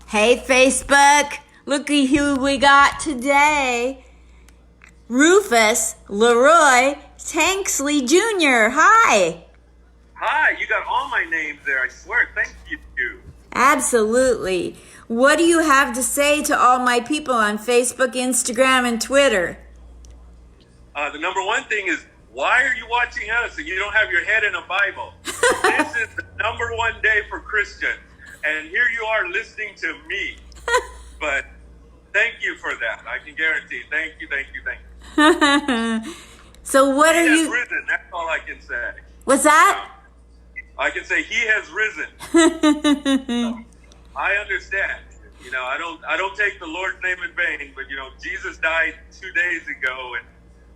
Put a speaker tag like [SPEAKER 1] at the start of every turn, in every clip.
[SPEAKER 1] Hey, Facebook. Looky who we got today. Rufus, Leroy, Tanksley Jr. Hi.
[SPEAKER 2] Hi, you got all my names there, I swear. Thank you.
[SPEAKER 1] Absolutely. What do you have to say to all my people on Facebook, Instagram, and Twitter?
[SPEAKER 2] The number one thing is, why are you watching us and you don't have your head in a Bible? This is the number one day for Christians. And here you are listening to me. But thank you for that. I can guarantee. Thank you.
[SPEAKER 1] So what
[SPEAKER 2] he
[SPEAKER 1] are
[SPEAKER 2] has
[SPEAKER 1] you...
[SPEAKER 2] risen. That's all I can say.
[SPEAKER 1] What's that?
[SPEAKER 2] I can say he has risen. So, I understand. I don't take the Lord's name in vain, but Jesus died 2 days ago, and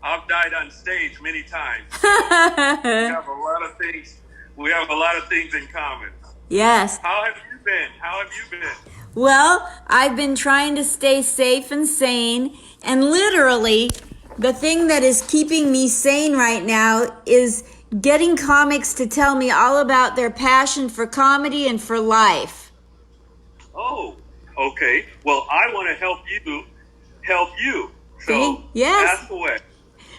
[SPEAKER 2] I've died on stage many times. So we have a lot of things. We have a lot of things in common.
[SPEAKER 1] Yes.
[SPEAKER 2] How have you been?
[SPEAKER 1] Well, I've been trying to stay safe and sane, and literally, the thing that is keeping me sane right now is getting comics to tell me all about their passion for comedy and for life.
[SPEAKER 2] Oh, okay. Well, I want to help you. So,
[SPEAKER 1] yes.
[SPEAKER 2] Ask away.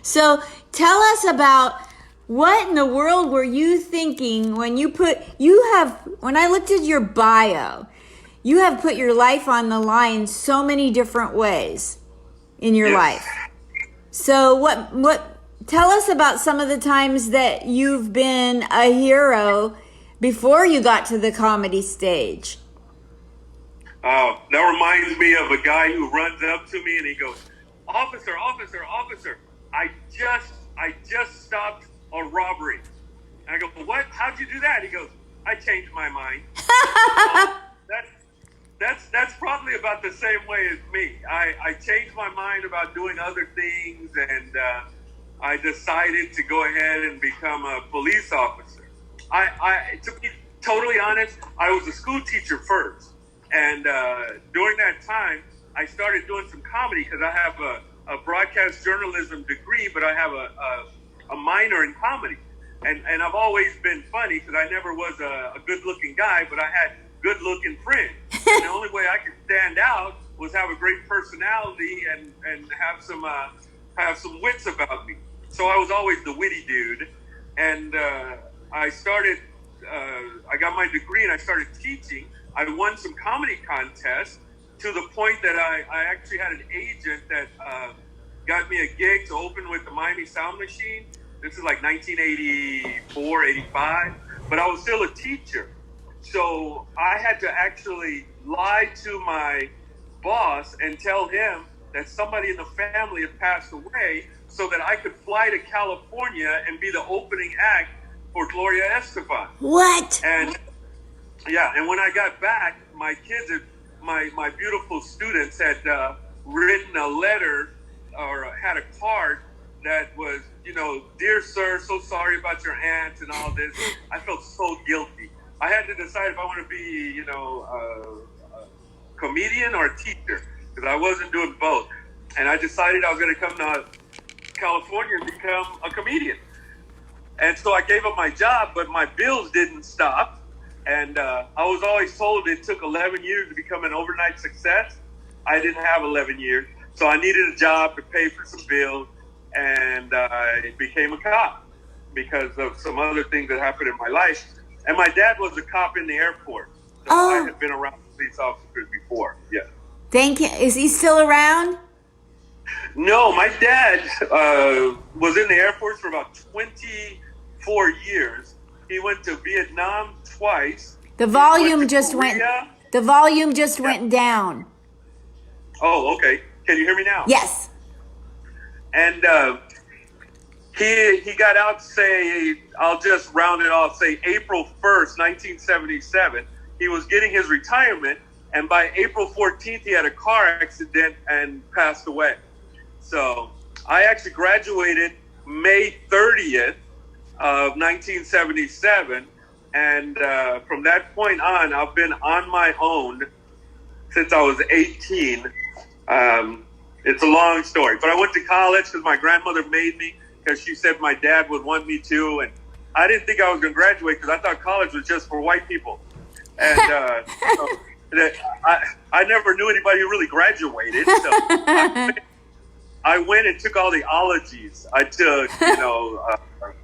[SPEAKER 1] So, tell us about what in the world were you thinking when when I looked at your bio, you have put your life on the line so many different ways in your life. So, tell us about some of the times that you've been a hero before you got to the comedy stage.
[SPEAKER 2] That reminds me of a guy who runs up to me and he goes, Officer, I just stopped a robbery. And I go, what? How'd you do that? He goes, I changed my mind. That's probably about the same way as me. I changed my mind about doing other things, and I decided to go ahead and become a police officer. To be totally honest, I was a school teacher first. And during that time, I started doing some comedy because I have a broadcast journalism degree, but I have a minor in comedy. And I've always been funny because I never was a good-looking guy, but I had good-looking friends. And the only way I could stand out was have a great personality and have some wits about me. So I was always the witty dude. And I got my degree and I started teaching. I won some comedy contests to the point that I actually had an agent that got me a gig to open with the Miami Sound Machine. This is like 1984, 85, but I was still a teacher. So I had to actually lie to my boss and tell him that somebody in the family had passed away so that I could fly to California and be the opening act for Gloria Estefan.
[SPEAKER 1] What?
[SPEAKER 2] And when I got back, my kids, my beautiful students had written a letter or had a card that was, dear sir, so sorry about your aunt and all this. I felt so guilty. I had to decide if I want to be, a comedian or a teacher, because I wasn't doing both. And I decided I was going to come to California and become a comedian. And so I gave up my job, but my bills didn't stop. And I was always told it took 11 years to become an overnight success. I didn't have 11 years. So I needed a job to pay for some bills. And I became a cop because of some other things that happened in my life. And my dad was a cop in the Air Force. So I had been around police officers before. Yeah.
[SPEAKER 1] Thank you. Is he still around?
[SPEAKER 2] No, my dad was in the Air Force for about 24 years. He went to Vietnam twice.
[SPEAKER 1] The volume just went down.
[SPEAKER 2] Oh, okay. Can you hear me now?
[SPEAKER 1] Yes.
[SPEAKER 2] And he got out, say, I'll just round it off, say April 1st, 1977. He was getting his retirement, and by April 14th, he had a car accident and passed away. So I actually graduated May 30th of 1977, and from that point on, I've been on my own since I was 18. It's a long story, but I went to college because my grandmother made me, because she said my dad would want me to, and I didn't think I was going to graduate because I thought college was just for white people. And so I never knew anybody who really graduated. So I went and took all the ologies. I took,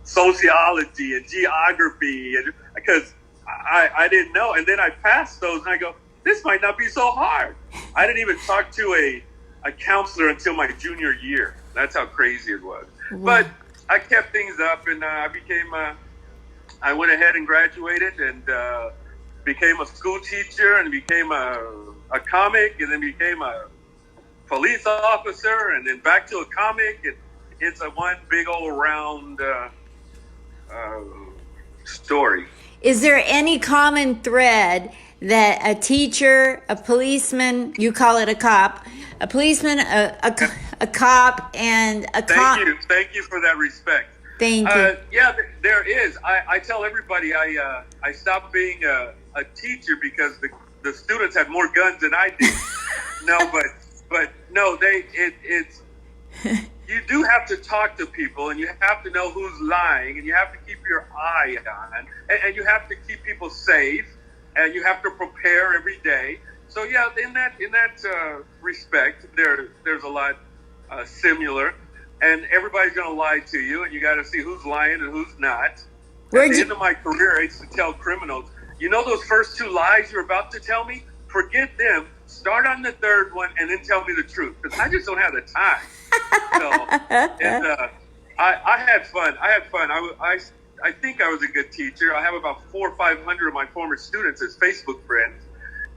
[SPEAKER 2] sociology and geography, and because I didn't know. And then I passed those, and I go, this might not be so hard. I didn't even talk to a counselor until my junior year. That's how crazy it was. Wow. But I kept things up, and I went ahead and graduated, and became a school teacher, and became a comic, and then became a police officer, and then back to a comic. And it's a one big old round story.
[SPEAKER 1] Is there any common thread that a teacher, a policeman, you call it a cop, a policeman, a cop, and a cop?
[SPEAKER 2] Thank you for that respect.
[SPEAKER 1] Thank you.
[SPEAKER 2] Yeah, there is. I tell everybody I stopped being a teacher because the students had more guns than I did. No, but no, it's you do have to talk to people, and you have to know who's lying, and you have to keep your eye on, and you have to keep people safe, and you have to prepare every day. So yeah, in that respect, there's a lot similar, and everybody's going to lie to you, and you got to see who's lying and who's not. At the end of my career, I used to tell criminals, those first two lies you're about to tell me, forget them. Start on the third one and then tell me the truth, because I just don't have the time. So, I had fun. I think I was a good teacher. I have about 400 or 500 of my former students as Facebook friends,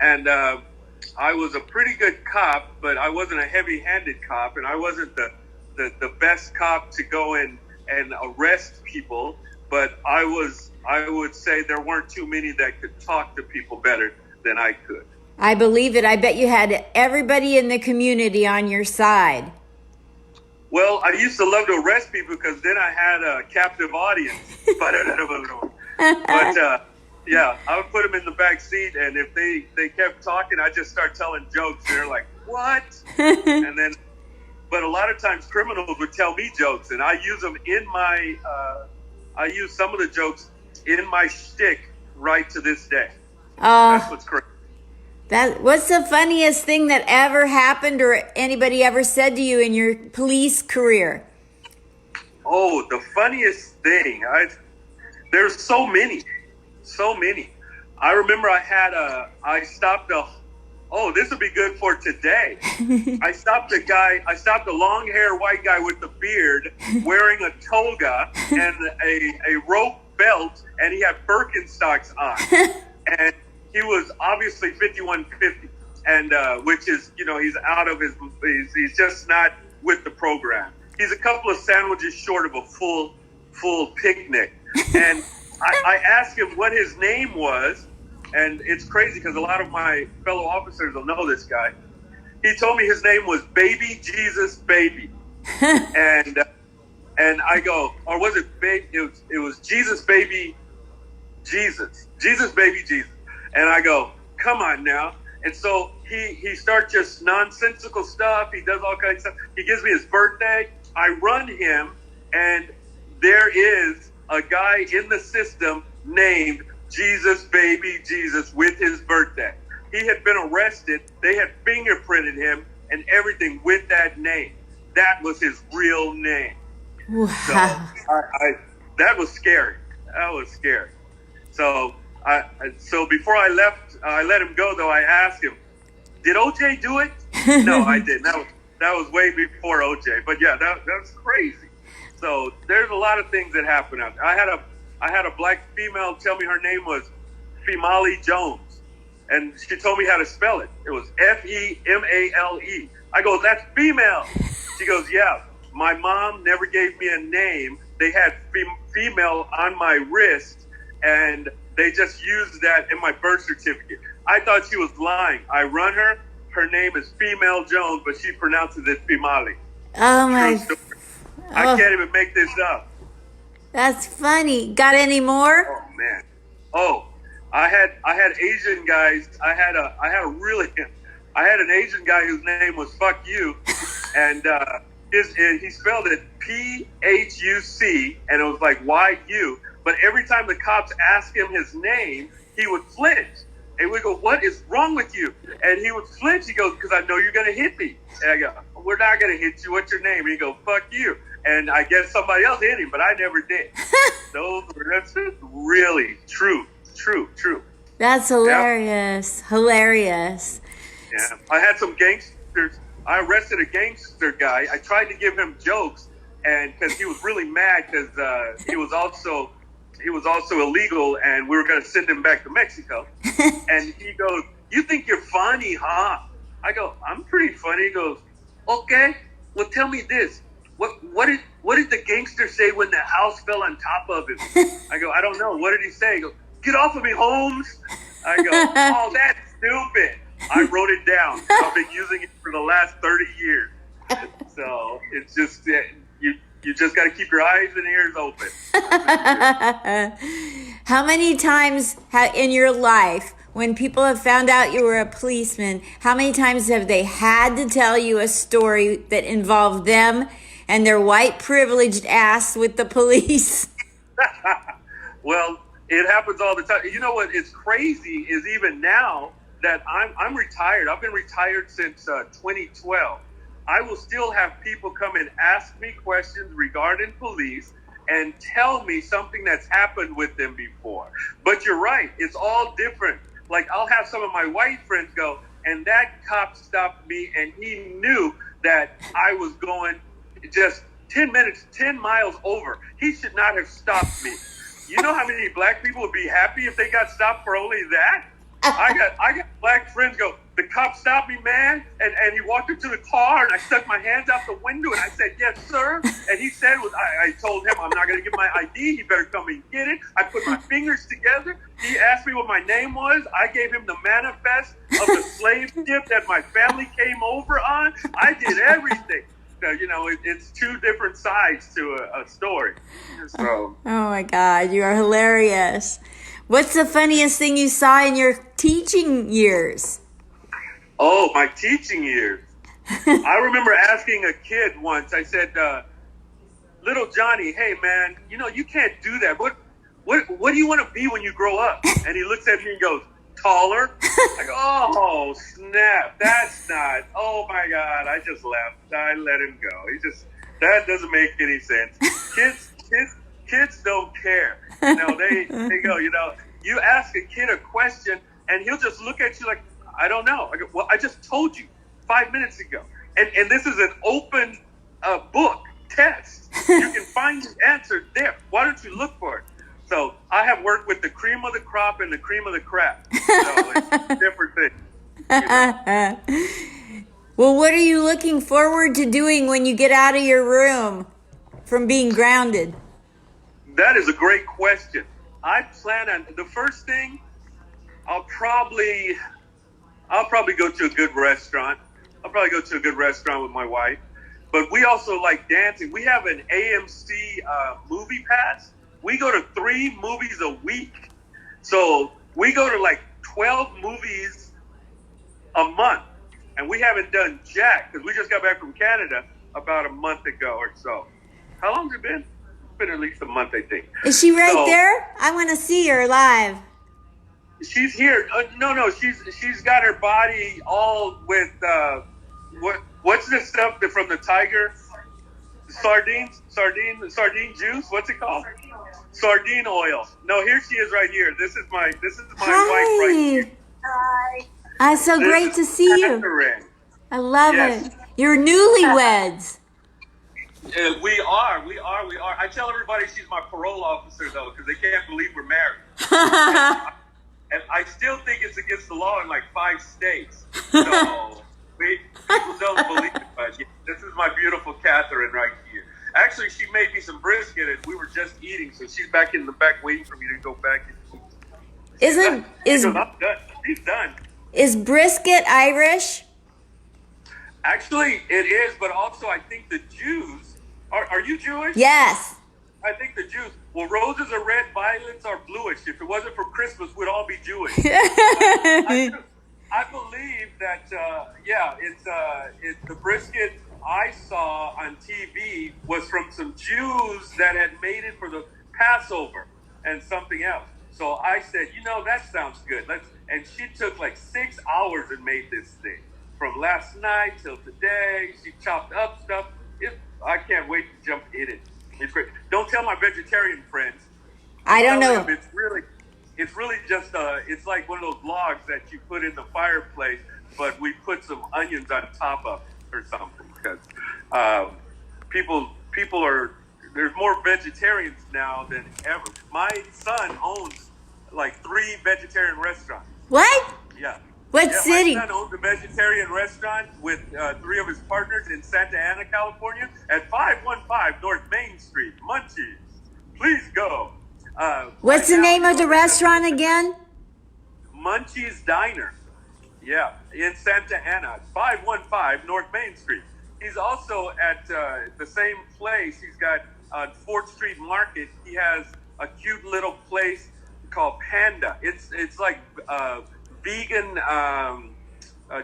[SPEAKER 2] and I was a pretty good cop, but I wasn't a heavy-handed cop, and I wasn't the best cop to go in and arrest people. But I would say there weren't too many that could talk to people better than I could.
[SPEAKER 1] I believe it. I bet you had everybody in the community on your side.
[SPEAKER 2] Well, I used to love to arrest people because then I had a captive audience. But yeah, I would put them in the back seat, and if they kept talking, I just start telling jokes. They're like, "What?" And then, but a lot of times criminals would tell me jokes, and I use them in my. I use some of the jokes in my shtick right to this day. That's what's crazy.
[SPEAKER 1] What's the funniest thing that ever happened or anybody ever said to you in your police career?
[SPEAKER 2] Oh, the funniest thing. There's so many. I remember I stopped this would be good for today. I stopped a long hair white guy with a beard wearing a toga and a rope belt, and he had Birkenstocks on. And he was obviously 5150, and which is, he's out of he's just not with the program. He's a couple of sandwiches short of a full picnic. And I asked him what his name was, and it's crazy because a lot of my fellow officers will know this guy. He told me his name was Baby Jesus Baby. and I go, or was it baby? It was Jesus Baby Jesus. Jesus Baby Jesus. And I go, come on now. And so he starts just nonsensical stuff. He does all kinds of stuff. He gives me his birthday. I run him, and there is a guy in the system named Jesus Baby Jesus with his birthday. He had been arrested. They had fingerprinted him and everything with that name. That was his real name. Wow. So that was scary. So before I left, I let him go, though. I asked him, did OJ do it? No, I didn't. That was way before OJ. But yeah, that's crazy. So there's a lot of things that happen out there. I had a black female tell me her name was Female Jones, and she told me how to spell it. It was Female. I go, that's female. She goes, yeah. My mom never gave me a name. They had female on my wrist, and they just used that in my birth certificate. I thought she was lying. I run her. Her name is Female Jones, but she pronounces it Female.
[SPEAKER 1] Oh, my.
[SPEAKER 2] I can't even make this up.
[SPEAKER 1] That's funny. Got any more?
[SPEAKER 2] Oh, man. Oh, I had Asian guys. I had an Asian guy whose name was Fuck You, and he spelled it P-H-U-C, and it was like Y-U. But every time the cops asked him his name, he would flinch. And we go, what is wrong with you? And he would flinch. He goes, because I know you're going to hit me. And I go, we're not going to hit you. What's your name? And he goes, fuck you. And I guess somebody else hit him, but I never did. That's really true.
[SPEAKER 1] That's hilarious. Yeah. Hilarious.
[SPEAKER 2] Yeah. I had some gangsters. I arrested a gangster guy. I tried to give him jokes, and because he was really mad because he was also illegal, and we were going to send him back to Mexico. And he goes, "You think you're funny, huh?" I go, "I'm pretty funny." He goes, "Okay, well, tell me this. What did the gangster say when the house fell on top of him?" I go, "I don't know. What did he say?" He goes, "Get off of me, Holmes." I go, "Oh, that's stupid." I wrote it down. I've been using it for the last 30 years. So it's just, you just got to keep your eyes and ears open.
[SPEAKER 1] How many times in your life, when people have found out you were a policeman, how many times have they had to tell you a story that involved them and their white privileged ass with the police?
[SPEAKER 2] Well, it happens all the time. You know what is crazy is even now that I'm retired. I've been retired since 2012. I will still have people come and ask me questions regarding police and tell me something that's happened with them before. But you're right. It's all different. Like, I'll have some of my white friends go, and that cop stopped me, and he knew that I was going just 10 miles over. He should not have stopped me. You know how many black people would be happy if they got stopped for only that? I got black friends go, "The cop stopped me, man," and he walked into the car, and I stuck my hands out the window, and I said, "Yes, sir." And he said, I told him, "I'm not going to give my ID. He better come and get it." I put my fingers together. He asked me what my name was. I gave him the manifest of the slave ship that my family came over on. I did everything. So, you know, it's two different sides to a story. So.
[SPEAKER 1] Oh my God, you are hilarious. What's the funniest thing you saw in your teaching years?
[SPEAKER 2] Oh, my teaching years. I remember asking a kid once, I said, "Little Johnny, hey man, you know, you can't do that. What do you want to be when you grow up?" And he looks at me and goes, "Taller." I go, "Oh, snap. That's not." Oh my God. I just laughed. I let him go. That doesn't make any sense. Kids don't care. You know, they go, you know, you ask a kid a question and he'll just look at you like, "I don't know." I go, "Well, I just told you 5 minutes ago." And this is an open book test. You can find the answer there. Why don't you look for it? So I have worked with the cream of the crop and the cream of the crap. So it's different things. You know?
[SPEAKER 1] Well, what are you looking forward to doing when you get out of your room from being grounded?
[SPEAKER 2] That is a great question. I plan on the first thing. I'll probably go to a good restaurant. I'll probably go to a good restaurant with my wife. But we also like dancing. We have an AMC movie pass. We go to 3 movies a week. So we go to like 12 movies a month. And we haven't done jack because we just got back from Canada about a month ago or so. How long has it been? It's been at least a month, I think.
[SPEAKER 1] Is she right there? I want to see her live.
[SPEAKER 2] She's here. No, she's got her body all with what's this stuff from the tiger? Sardine juice. What's it called? Sardine oil. No, here she is right here. This is my wife right here.
[SPEAKER 3] Hi.
[SPEAKER 1] It's so great to see you. I love it. You're newlyweds.
[SPEAKER 2] We are. I tell everybody she's my parole officer though, because they can't believe we're married. And I still think it's against the law in like 5 states. So people don't believe it, but this is my beautiful Catherine right here. Actually, she made me some brisket, and we were just eating, so she's back in the back waiting for me to go back and eat. I'm done. She's done.
[SPEAKER 1] Is brisket Irish?
[SPEAKER 2] Actually, it is, but also I think the Jews are you Jewish?
[SPEAKER 1] Yes.
[SPEAKER 2] I think the Jews. Well, roses are red, violets are bluish. If it wasn't for Christmas, we'd all be Jewish. I believe that, it's the brisket I saw on TV was from some Jews that had made it for the Passover and something else. So I said, that sounds good. and she took like 6 hours and made this thing. From last night till today, she chopped up stuff. I can't wait to jump in it. It's great. Don't tell my vegetarian friends.
[SPEAKER 1] I don't know.
[SPEAKER 2] It's really just it's like one of those logs that you put in the fireplace, but we put some onions on top of it or something, because people are, there's more vegetarians now than ever. My son owns like 3 vegetarian restaurants.
[SPEAKER 1] What?
[SPEAKER 2] Yeah.
[SPEAKER 1] What city?
[SPEAKER 2] My son owns a vegetarian restaurant with 3 of his partners in Santa Ana, California, at 515 North Main Street. Munchies, please go.
[SPEAKER 1] What's the name of the restaurant again?
[SPEAKER 2] Munchies Diner. Yeah, in Santa Ana, 515 North Main Street. He's also at the same place. He's got on 4th Street Market. He has a cute little place called Panda. It's like vegan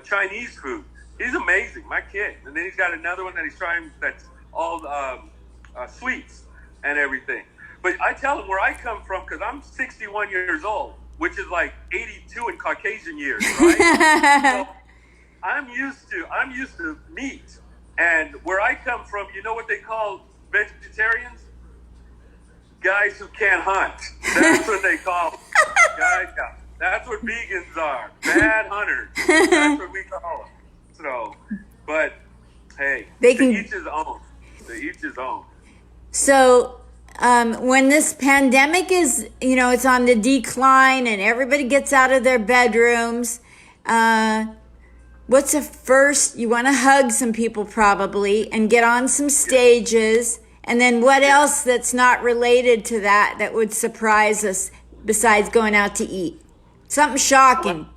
[SPEAKER 2] Chinese food. He's amazing, my kid. And then he's got another one that he's trying that's all sweets and everything. But I tell him where I come from, because I'm 61 years old, which is like 82 in Caucasian years, right? So I'm used to meat. And where I come from, you know what they call vegetarians? Guys who can't hunt. That's what they call them. Guys, that's what vegans are. Bad hunters. That's what we call them. So, but hey, each his own. To each his own.
[SPEAKER 1] So, when this pandemic is, it's on the decline and everybody gets out of their bedrooms, what's the first? You want to hug some people probably and get on some stages. And then what else that's not related to that would surprise us besides going out to eat? Something shocking.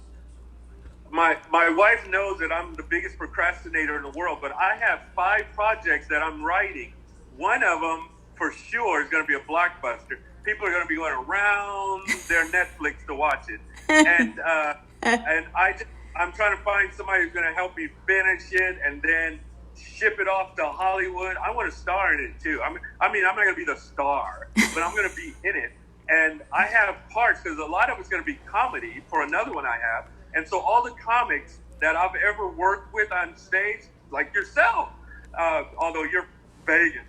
[SPEAKER 2] My wife knows that I'm the biggest procrastinator in the world, but I have 5 projects that I'm writing. One of them, for sure, is going to be a blockbuster. People are going to be going around their Netflix to watch it. And I'm trying to find somebody who's going to help me finish it and then ship it off to Hollywood. I want to star in it too. I'm not going to be the star, but I'm going to be in it. And I have parts, because a lot of it's going to be comedy for another one I have. And so all the comics that I've ever worked with on stage, like yourself, although you're Vegas,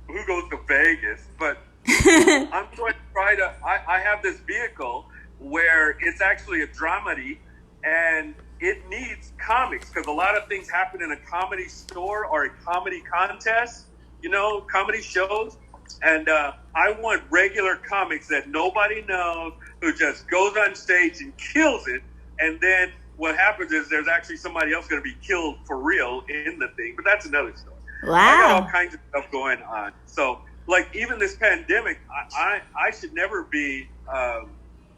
[SPEAKER 2] who goes to Vegas? But I'm going to try to, I have this vehicle where it's actually a dramedy, and it needs comics, because a lot of things happen in a comedy store or a comedy contest, comedy shows. And I want regular comics that nobody knows, who just goes on stage and kills it. And then what happens is there's actually somebody else going to be killed for real in the thing. But that's another story.
[SPEAKER 1] Wow.
[SPEAKER 2] I got all kinds of stuff going on. So, like, even this pandemic, I should never be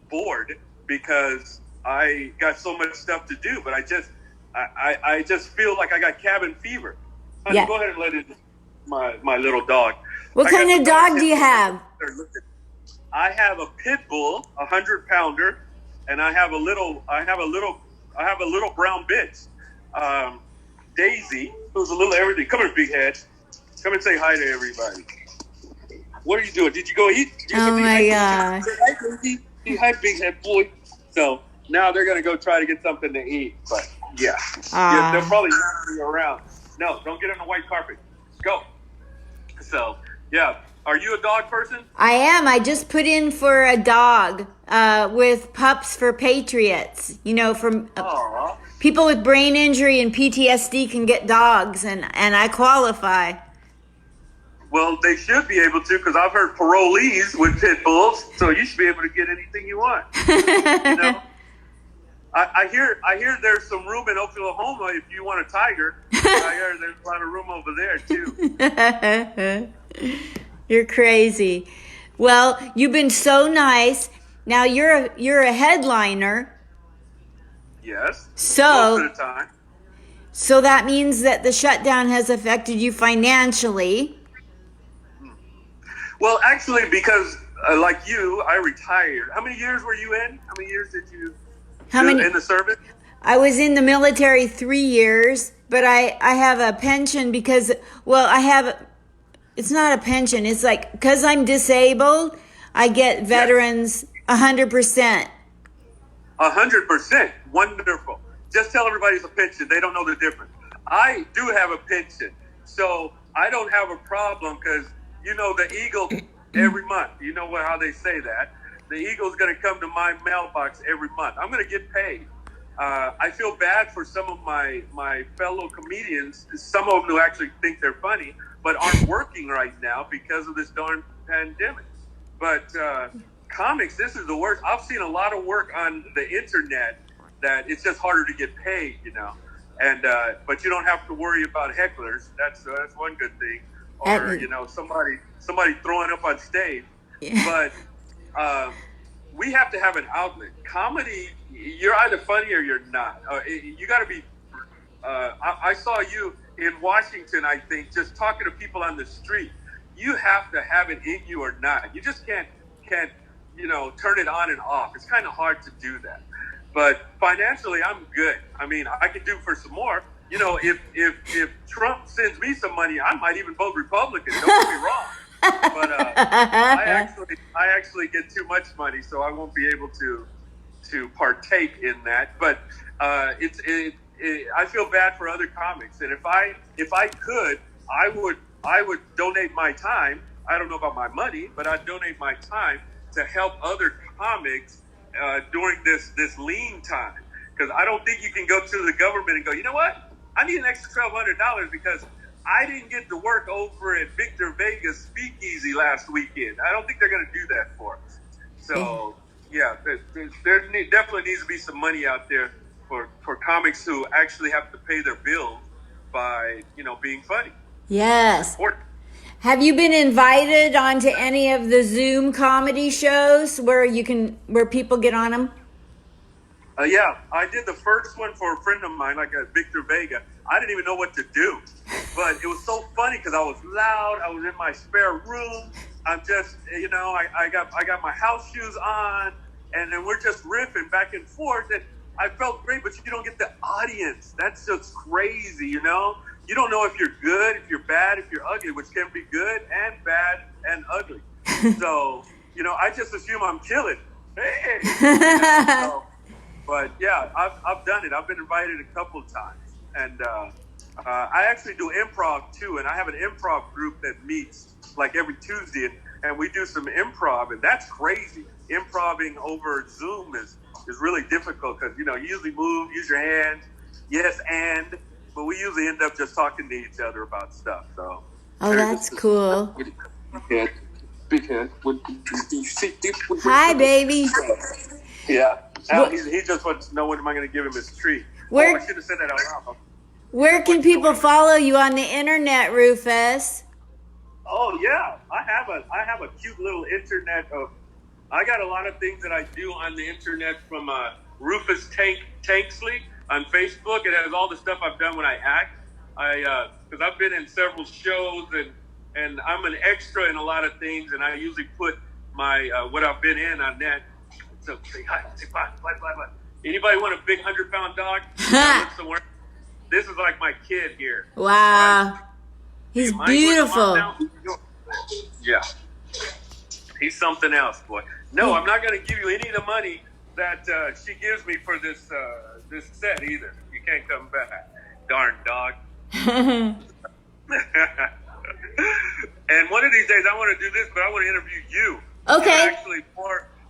[SPEAKER 2] bored, because I got so much stuff to do. But I just feel like I got cabin fever. Honey, go ahead and let in my little dog.
[SPEAKER 1] What kind of dog do you have?
[SPEAKER 2] I have a pit bull, 100-pounder, and I have a little brown bitch, Daisy, who's a little everything. Come here, big head. Come and say hi to everybody. What are you doing? Did you go eat?
[SPEAKER 1] Oh my gosh.
[SPEAKER 2] Hi, big head boy. So now they're gonna go try to get something to eat. But yeah, they'll probably not be around. No, don't get on the white carpet. Go. So yeah. Are you a dog person?
[SPEAKER 1] I am. I just put in for a dog with Pups for Patriots. From people with brain injury and PTSD can get dogs, and I qualify.
[SPEAKER 2] Well, they should be able to, because I've heard parolees with pit bulls, so you should be able to get anything you want. I hear there's some room in Oklahoma if you want a tiger. I hear there's a lot of room over there too.
[SPEAKER 1] You're crazy. Well, you've been so nice. Now you're a headliner.
[SPEAKER 2] Yes.
[SPEAKER 1] So
[SPEAKER 2] most of the time.
[SPEAKER 1] So that means that the shutdown has affected you financially.
[SPEAKER 2] Well, actually, because like you, I retired. How many years were you in? How many years did you do in the service?
[SPEAKER 1] I was in the military 3 years, but I have a pension because, it's not a pension. It's like, because I'm disabled, I get veterans 100%.
[SPEAKER 2] 100%. Wonderful. Just tell everybody it's a pension. They don't know the difference. I do have a pension, so I don't have a problem because, the Eagle every month. You know how they say that. The Eagle's going to come to my mailbox every month. I'm going to get paid. I feel bad for some of my fellow comedians, some of them who actually think they're funny, but aren't working right now because of this darn pandemic. But comics, this is the worst. I've seen a lot of work on the internet that it's just harder to get paid, and but you don't have to worry about hecklers. That's one good thing, or somebody throwing up on stage.
[SPEAKER 1] Yeah.
[SPEAKER 2] But we have to have an outlet. Comedy, you're either funny or you're not. You got to be. I saw you in Washington, I think, just talking to people on the street. You have to have it in you or not. You just can't turn it on and off. It's kind of hard to do that. But financially, I'm good. I mean, I could do for some more. If Trump sends me some money, I might even vote Republican. Don't get me wrong. But I actually get too much money, so I won't be able to partake in that. But I feel bad for other comics, and if I could, I would donate my time. I don't know about my money, but I'd donate my time to help other comics during this lean time, because I don't think you can go to the government and go, you know what, I need an extra $1,200 because I didn't get to work over at Victor Vega's Speakeasy last weekend. I don't think they're going to do that for us. So yeah, there definitely needs to be some money out there for comics who actually have to pay their bills by being funny.
[SPEAKER 1] Yes. Have you been invited onto any of the Zoom comedy shows where people get on them?
[SPEAKER 2] Yeah, I did the first one for a friend of mine, like Victor Vega. I didn't even know what to do, but it was so funny because I was loud. I was in my spare room. I'm just, I got my house shoes on, and then we're just riffing back and forth, and I felt great. But you don't get the audience. That's just crazy, You don't know if you're good, if you're bad, if you're ugly, which can be good and bad and ugly. So, I just assume I'm killing. Hey. But yeah, I've done it. I've been invited a couple of times, and I actually do improv too. And I have an improv group that meets like every Tuesday, and we do some improv, and that's crazy. Improving over Zoom is really difficult because you usually move, use your hands, yes, but we usually end up just talking to each other about stuff. So.
[SPEAKER 1] Oh, that's cool.
[SPEAKER 2] Big head.
[SPEAKER 1] Hi, baby.
[SPEAKER 2] Yeah. Now, he just wants to know when am I going to give him his treat. I should have said that out loud.
[SPEAKER 1] Where can people follow you on the internet, Rufus?
[SPEAKER 2] Oh yeah, I have a cute little internet. I got a lot of things that I do on the internet from Rufus Tanksley on Facebook. It has all the stuff I've done when I act. Because I've been in several shows and I'm an extra in a lot of things, and I usually put my what I've been in on that. So say hi, say bye. Anybody want a big 100-pound dog? Somewhere. This is like my kid here.
[SPEAKER 1] Wow. Right? He's beautiful.
[SPEAKER 2] Yeah. He's something else, boy. No, I'm not going to give you any of the money that she gives me for this set either. You can't come back. Darn dog. And one of these days I want to do this, but I want to interview you.
[SPEAKER 1] Okay.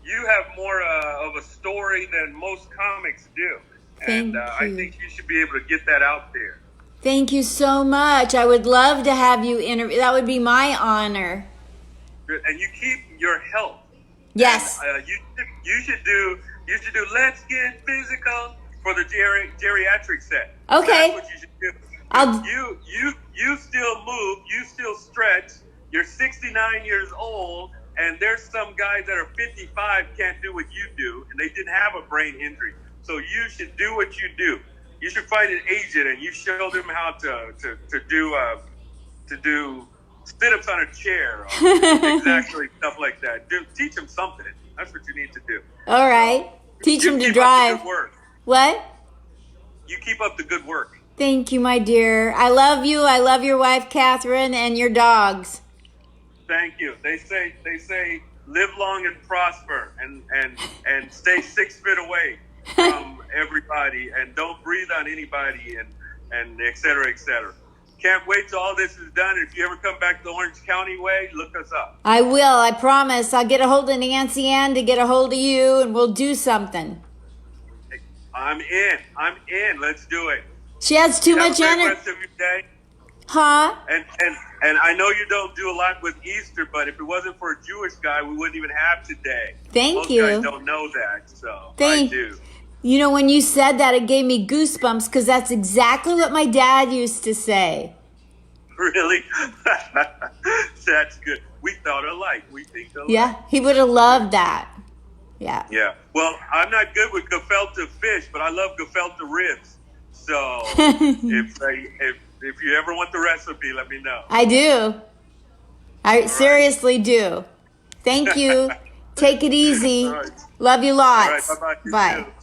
[SPEAKER 2] You have more of a story than most comics do.
[SPEAKER 1] Thank you.
[SPEAKER 2] I think you should be able to get that out there.
[SPEAKER 1] Thank you so much. I would love to have you interview. That would be my honor.
[SPEAKER 2] Good. And you keep your health.
[SPEAKER 1] Yes.
[SPEAKER 2] And, you should do Let's Get Physical for the geriatric set.
[SPEAKER 1] Okay.
[SPEAKER 2] That's what you should do. You still move. You still stretch. You're 69 years old. And there's some guys that are 55 can't do what you do, and they didn't have a brain injury. So you should do what you do. You should find an agent, and you show them how to do sit-ups on a chair, or exactly stuff like that. Teach them something. That's what you need to do.
[SPEAKER 1] All right. Teach them to drive. What?
[SPEAKER 2] You keep up the good work.
[SPEAKER 1] Thank you, my dear. I love you. I love your wife, Catherine, and your dogs.
[SPEAKER 2] Thank you. They say live long and prosper and stay 6 feet away. from everybody, and don't breathe on anybody, and et cetera, et cetera. Can't wait till all this is done. If you ever come back the Orange County way, look us up.
[SPEAKER 1] I will. I promise. I'll get a hold of Nancy Ann to get a hold of you, and we'll do something.
[SPEAKER 2] I'm in. Let's do it.
[SPEAKER 1] She has too much
[SPEAKER 2] Have a great
[SPEAKER 1] energy.
[SPEAKER 2] rest of your day.
[SPEAKER 1] Huh?
[SPEAKER 2] And I know you don't do a lot with Easter, but if it wasn't for a Jewish guy, we wouldn't even have today.
[SPEAKER 1] Thank
[SPEAKER 2] Most
[SPEAKER 1] you.
[SPEAKER 2] guys don't know that, so
[SPEAKER 1] Thank-
[SPEAKER 2] I do.
[SPEAKER 1] You know, when you said that, it gave me goosebumps because that's exactly what my dad used to say.
[SPEAKER 2] Really? That's good. We thought alike. We think alike.
[SPEAKER 1] Yeah, he would have loved that. Yeah.
[SPEAKER 2] Yeah. Well, I'm not good with gefilte fish, but I love gefilte ribs. So if you ever want the recipe, let me know.
[SPEAKER 1] I do. I seriously do. Thank you. Take it easy.
[SPEAKER 2] All right.
[SPEAKER 1] Love you lots.
[SPEAKER 2] All right. Bye-bye. You
[SPEAKER 1] Bye.
[SPEAKER 2] too.